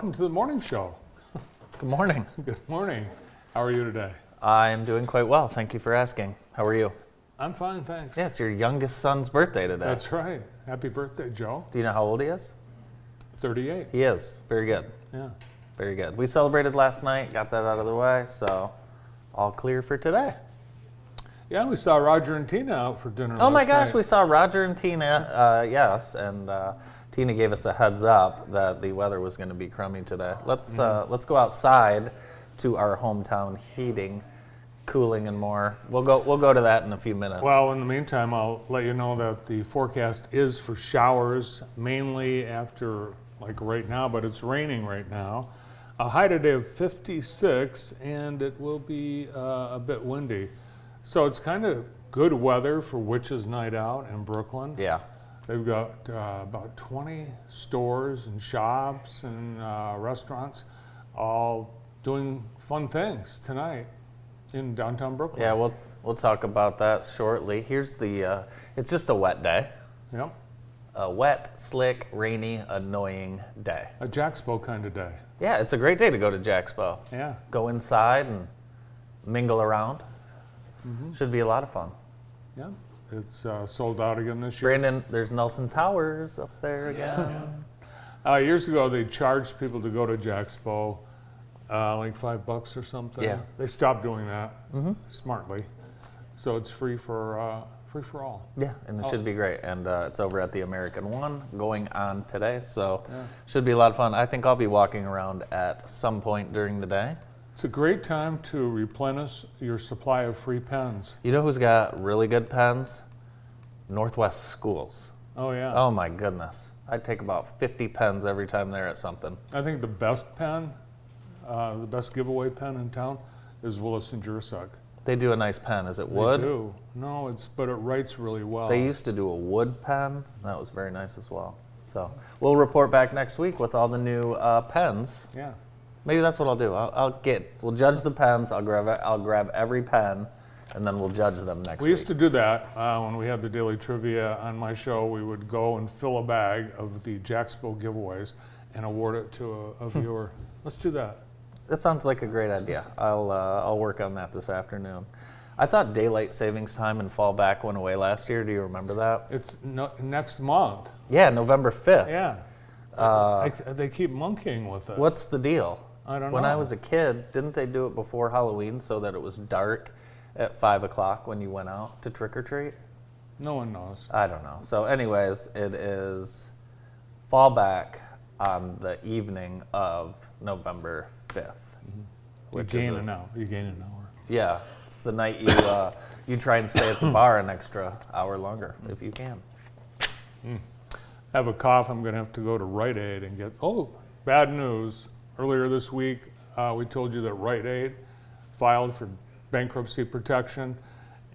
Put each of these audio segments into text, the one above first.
welcome to the morning show. Good morning. Good morning. How are you today? I am doing quite well. Thank you for asking. How are you? I'm fine, thanks. Yeah, it's your youngest son's birthday today. That's right. Happy birthday, Joe. Do you know how old he is? 38. He is. Very good. Yeah. Very good. We celebrated last night, got that out of the way, so all clear for today. Yeah, we saw Roger and Tina out for dinner Oh my last gosh, night. we saw Roger and Tina, yes, and Tina gave us a heads up that the weather was going to be crummy today. Let's go outside to our hometown heating, cooling, and more. We'll go to that in a few minutes. Well, in the meantime, I'll let you know that the forecast is for showers, mainly after, like right now, but it's raining right now. A high today of 56, and it will be a bit windy. So it's kind of good weather for Witches Night Out in Brooklyn. Yeah. They've got about 20 stores and shops and restaurants all doing fun things tonight in downtown Brooklyn. Yeah, we'll talk about that shortly. Here's the, it's just a wet day. Yep. A wet, slick, rainy, annoying day. A Jacksbo kind of day. Yeah, it's a great day to go to Jacksbo. Yeah. Go inside and mingle around. Should be a lot of fun. Yeah. It's sold out again this year. Brandon, there's Nelson Towers up there again. Years ago, they charged people to go to Jacksbo like $5 or something. Yeah. They stopped doing that smartly. So it's free for all. Yeah, and it should be great. And it's over at the American One going on today, so should be a lot of fun. I think I'll be walking around at some point during the day. It's a great time to replenish your supply of free pens. You know who's got really good pens? Northwest Schools. Oh, yeah. Oh my goodness. I take about 50 pens every time they're at something. I think the best pen, the best giveaway pen in town is Willis and Jursuck. They do a nice pen. Is it wood? They do. No, but it writes really well. They used to do a wood pen. That was very nice as well. So we'll report back next week with all the new pens. Yeah. Maybe that's what I'll do. We'll judge the pens. I'll grab every pen, and then we'll judge them next week. We used to do that when we had the daily trivia on my show. We would go and fill a bag of the Jacksbo giveaways and award it to a viewer. Let's do that. That sounds like a great idea. I'll work on that this afternoon. I thought daylight savings time and fall back went away last year. Do you remember that? It's next month. Yeah, November 5th. Yeah. They keep monkeying with it. What's the deal? I don't know. When I was a kid, didn't they do it before Halloween so that it was dark at 5 o'clock when you went out to trick or treat? No one knows. I don't know. So anyways, it is fall back on the evening of November 5th. You gain an hour. Yeah, it's the night you try and stay at the bar an extra hour longer if you can. I have a cough. I'm going to have to go to Rite Aid and get. Oh, bad news. Earlier this week, we told you that Rite Aid filed for bankruptcy protection,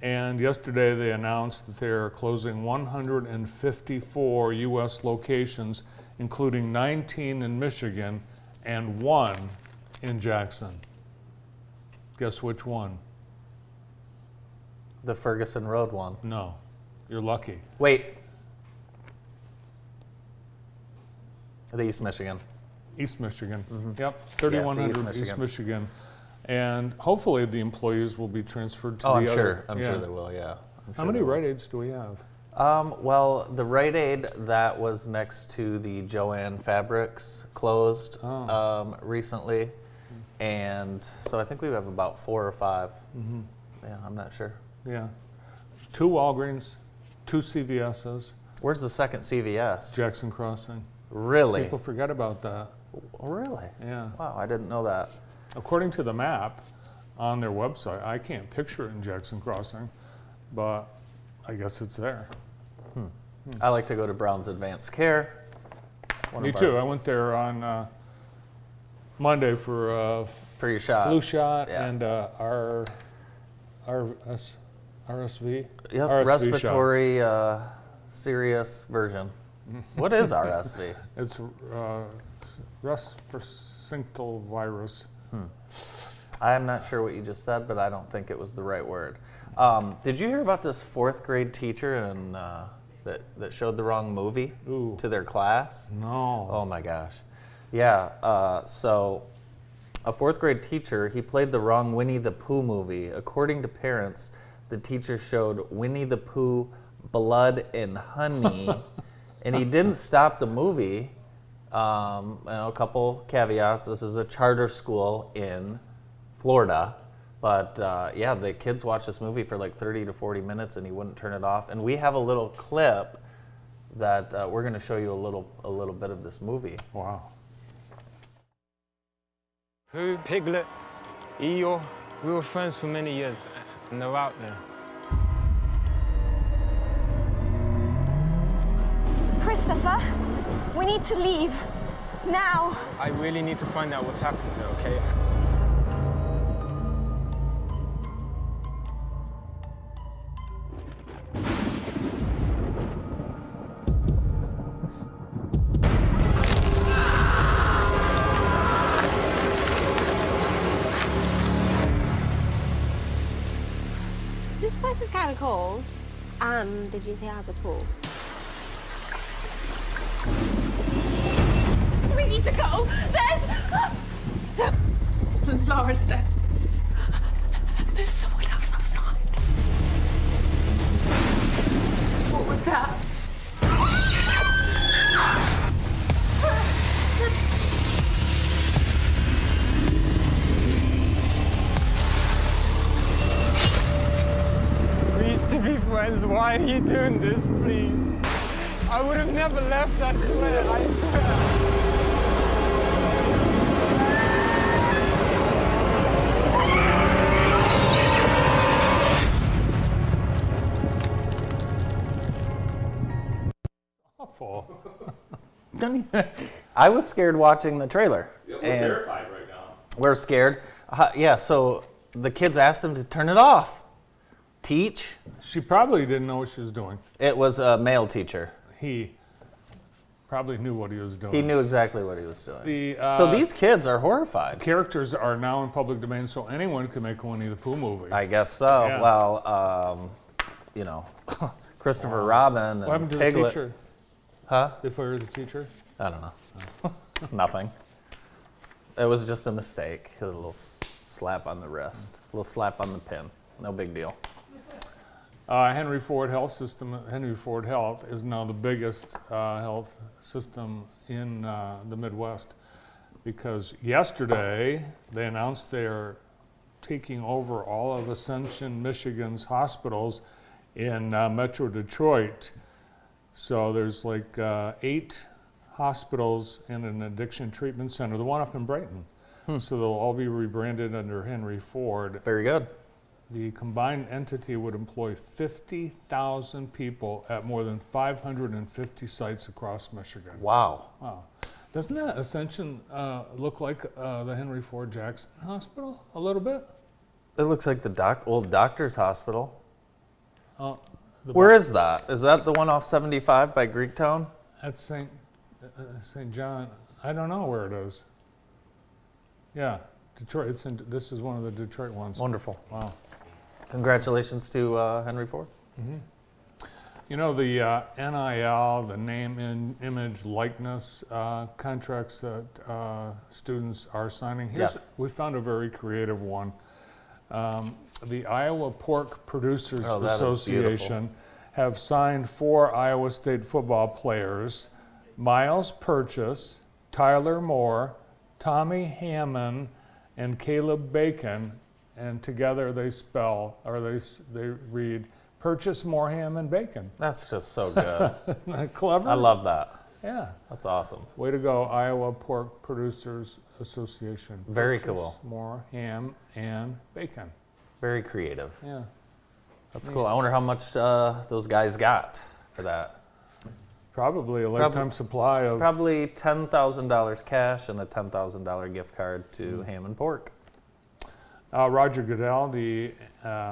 and yesterday they announced that they are closing 154 U.S. locations, including 19 in Michigan and 1 in Jackson. Guess which one? The Ferguson Road one. No, you're lucky. Wait. The East Michigan. East Michigan. Yep, Yeah, 3100 the East East Michigan. And hopefully the employees will be transferred to the I'm other. sure. I'm sure they will, yeah. How many Rite Aids do we have? Well, the Rite Aid that was next to the Joanne Fabrics closed recently. And so I think we have about 4 or 5. Yeah, I'm not sure. Yeah. 2 Walgreens, 2 CVS's, Where's the second CVS? Jackson Crossing. Really? People forget about that. Really? Yeah. Wow, I didn't know that. According to the map on their website, I can't picture it in Jackson Crossing, but I guess it's there. I like to go to Brown's Advanced Care. Me too. I went there on Monday for For your shot. flu shot Yeah. and RSV. Yep, RSV respiratory serious version. What is RSV? It's respirosyncytial virus. I am not sure what you just said, but I don't think it was the right word. Did you hear about this 4th grade teacher that showed the wrong movie Ooh. to their class? No. Oh my gosh. Yeah, so a fourth grade teacher, he played the wrong Winnie the Pooh movie. According to parents, the teacher showed Winnie the Pooh Blood and Honey, and he didn't stop the movie. A couple caveats. This is a charter school in Florida. But yeah, the kids watched this movie for like 30 to 40 minutes and he wouldn't turn it off. And we have a little clip that we're going to show you a little bit of this movie. Wow. Who, Piglet, Eeyore, we were friends for many years, and they're out there. Christopher, we need to leave. Now. I really need to find out what's happened there, okay? This place is kind of cool. And did you say it has a pool? We need to go. There's... Laura's dead. There's someone else outside. What was that? We used to be friends. Why are you doing this, please? I would have never left, I swear, I swear. Awful. I was scared watching the trailer. We're and terrified right now. we're scared. Yeah, so the kids asked him to turn it off. Teach. She probably didn't know what she was doing. It was a male teacher. He probably knew what he was doing. He knew exactly what he was doing. The, So these kids are horrified. characters are now in public domain, so anyone can make a Winnie the Pooh movie. I guess so. Yeah. Well, Christopher Robin and What happened to Piglet. the teacher? Huh? They fired the teacher? I don't know. Nothing. It was just a mistake. A little slap on the wrist. A little slap on the pin. No big deal. Henry Ford Health System. Henry Ford Health is now the biggest health system in the Midwest because yesterday they announced they're taking over all of Ascension, Michigan's hospitals in Metro Detroit. So there's like 8 hospitals and an addiction treatment center. The one up in Brighton. So they'll all be rebranded under Henry Ford. Very good. The combined entity would employ 50,000 people at more than 550 sites across Michigan. Wow. Wow. Doesn't that Ascension look like the Henry Ford Jackson Hospital a little bit? It looks like the old doctor's hospital. The Where is that? Is that the one off 75 by Greektown? That's St. John. I don't know where it is. Yeah, Detroit. This is one of the Detroit ones. Wonderful. Wow. Congratulations to Henry Ford. You know, the NIL, the name, image, likeness contracts that students are signing. Yes. We found a very creative one. The Iowa Pork Producers Oh, that is Association have signed 4 Iowa State football players, Miles Purchase, Tyler Moore, Tommy Hammond, and Caleb Bacon, and together they read Purchase More Ham and Bacon. That's just so good. Isn't that clever? I love that. Yeah. That's awesome. Way to go, Iowa Pork Producers Association. Very Purchase cool. More ham and bacon. Very creative. Yeah. That's cool. I wonder how much those guys got for that. Probably a lifetime supply of. Probably $10,000 cash and a $10,000 gift card to Ham and Pork. Roger Goodell, the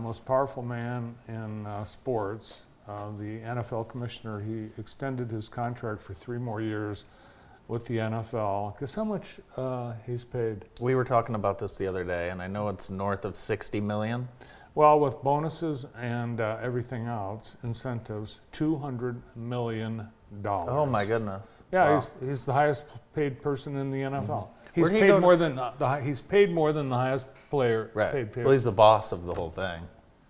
most powerful man in sports, the NFL commissioner, he extended his contract for 3 more years with the NFL. Guess how much he's paid? We were talking about this the other day, and I know it's north of $60 million. Well, with bonuses and everything else, incentives, $200 million. Oh my goodness. Yeah, Wow. he's the highest paid person in the NFL. He's Where'd he paid go to- more than he's paid more than the highest player Right. paid player. Well, he's the boss of the whole thing.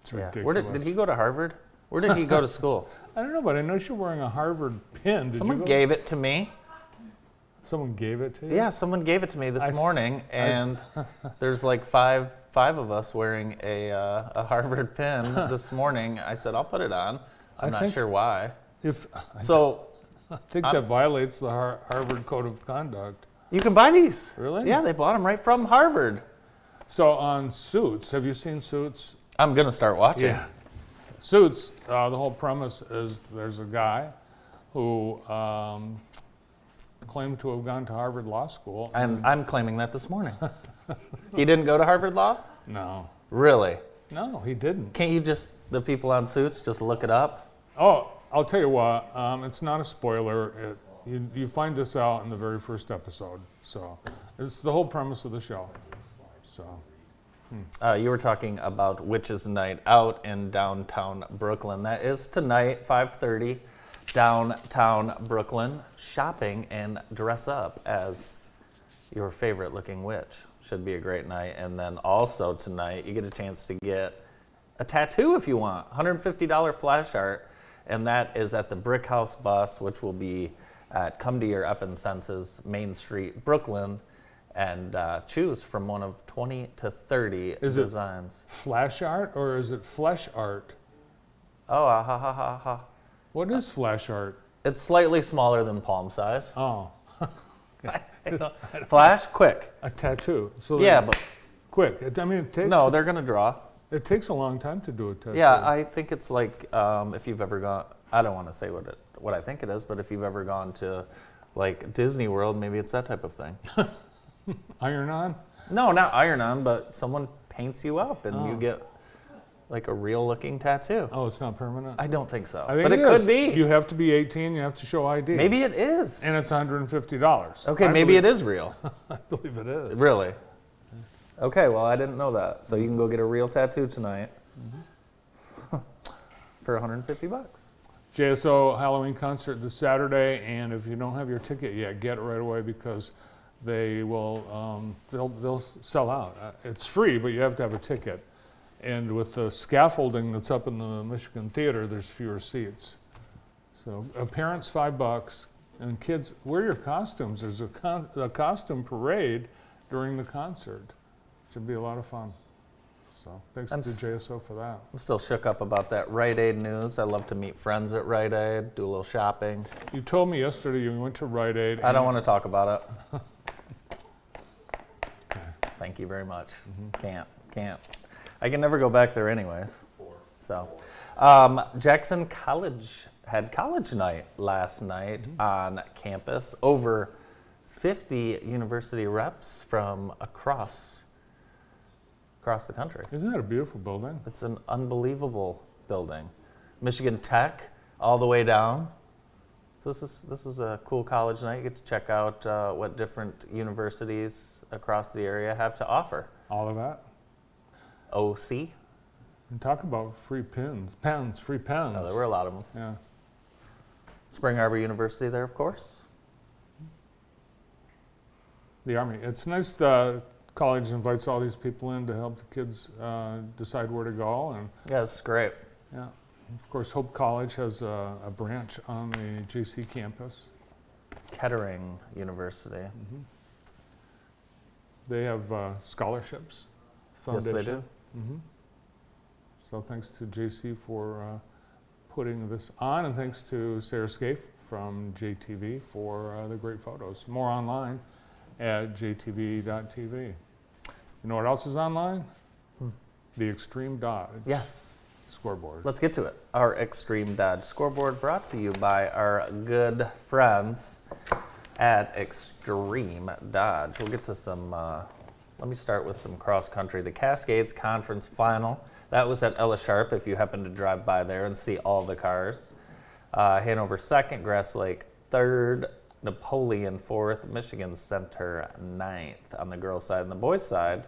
It's Yeah. ridiculous. Where did he go to Harvard? Where did he go to school? I don't know, but I know you're wearing a Harvard pin. Did Someone you go? gave it to me. Someone gave it to you? Yeah, someone gave it to me this morning, and there's like five of us wearing a Harvard pin this morning. I said, I'll put it on. I'm I not think- sure why. If So I think that violates the Harvard Code of Conduct. you can buy these. Really? Yeah, they bought them right from Harvard. So on Suits, have you seen Suits? I'm gonna start watching. Suits, the whole premise is there's a guy who claimed to have gone to Harvard Law School. And I'm claiming that this morning. He didn't go to Harvard Law? No, Really? he didn't. Can't you just, the people on Suits, just look it up? Oh, I'll tell you what, it's not a spoiler. You find this out in the very first episode. So it's the whole premise of the show. So You were talking about Witches Night Out in downtown Brooklyn. That is tonight, 5:30, downtown Brooklyn. Shopping and dress up as your favorite looking witch. Should be a great night. And then also tonight, you get a chance to get a tattoo if you want. $150 flash art. And that is at the Brick House Bus, which will be at Come to Your Up and Senses, Main Street, Brooklyn. And choose from one of 20 to 30 Is it- designs. flash art or is it flesh art? Oh, ha ha ha ha. What is flash art? It's slightly smaller than palm size. Oh, Flash, quick. a tattoo. So Yeah, they're but quick. I mean, no, they're gonna draw. it takes a long time to do a tattoo. Yeah, I think it's like if you've ever gone. I don't want to say what I think it is, but if you've ever gone to like Disney World, maybe it's that type of thing. Iron on. No, not iron on, but someone paints you up and you Oh. get like a real looking tattoo. Oh, it's not permanent. I don't think so, I think but it is. could be. You have to be 18. You have to show ID. Maybe it is. And it's $150. Okay, maybe it is real. I believe it is. Really? Okay, well, I didn't know that. So you can go get a real tattoo tonight for $150. JSO Halloween concert this Saturday, and if you don't have your ticket yet, get it right away because they will they'll sell out. It's free, but you have to have a ticket. And with the scaffolding that's up in the Michigan Theater, there's fewer seats. So parents $5, and kids wear your costumes. There's a costume parade during the concert. Should be a lot of fun. So thanks to JSO for that. I'm still shook up about that Rite Aid news. I love to meet friends at Rite Aid, do a little shopping. You told me yesterday you went to Rite Aid. I don't want to talk about it. Thank you very much. Can't. I can never go back there anyways. So, Jackson College had college night last night on campus. Over 50 university reps from across the country. Isn't that a beautiful building? It's an unbelievable building. Michigan Tech all the way down. So this is a cool college night. You get to check out what different universities across the area have to offer. All of that. OC. And talk about free free pens. No, there were a lot of them. Yeah. Spring Arbor University there, of course. The Army. It's nice the college invites all these people in to help the kids decide where to go. And Yeah, it's great. yeah, of course, Hope College has a branch on the JC campus. Kettering University. They have scholarships. Yes, they Foundation. do. So thanks to JC for putting this on, and thanks to Sarah Scaife from JTV for the great photos. More online at jtv.tv. You know what else is online? The Extreme Dodge Yes. scoreboard. Let's get to it. Our Extreme Dodge scoreboard brought to you by our good friends at Extreme Dodge. We'll get to some, let me start with some cross country. The Cascades Conference Final. That was at Ella Sharp if you happen to drive by there and see all the cars. Hanover 2nd, Grass Lake 3rd, Napoleon 4th, Michigan Center 9th on the girls' side. And the boys' side,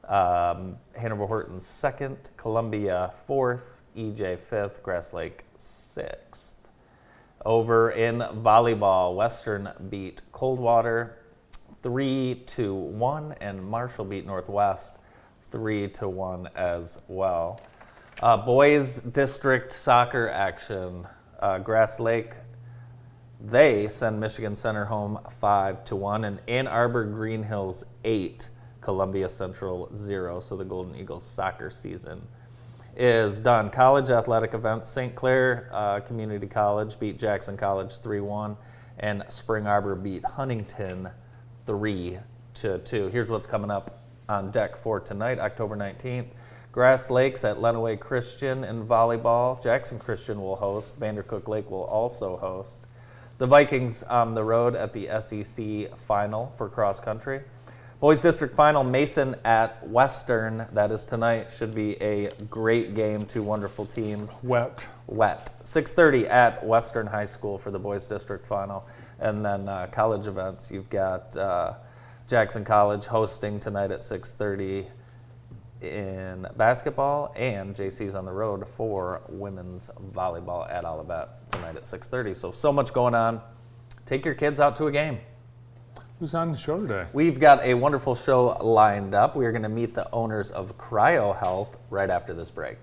Hanover Horton 2nd, Columbia 4th, EJ 5th, Grass Lake 6th. Over in volleyball, Western beat Coldwater 3-1, and Marshall beat Northwest 3-1 as well. Boys district soccer action. Grass Lake, they send Michigan Center home 5-1, and Ann Arbor Green Hills 8, Columbia Central 0. So the Golden Eagles soccer season is done. College athletic events: St. Clair Community College beat Jackson College 3-1, and Spring Arbor beat Huntington 3-2. Here's what's coming up on deck for tonight, October 19th. Grass Lakes at Lenawee Christian in volleyball. Jackson Christian will host. Vandercook Lake will also host. The Vikings on the road at the SEC final for cross country. Boys District Final, Mason at Western. That is tonight. Should be a great game. Two wonderful teams. Wet. 6:30 at Western High School for the Boys District Final. And then college events. You've got Jackson College hosting tonight at 6:30 in basketball, and JC's on the road for women's volleyball at Olivet tonight at 6:30. So much going on. Take your kids out to a game. Who's on the show today? We've got a wonderful show lined up. We are going to meet the owners of Cryo Health right after this break.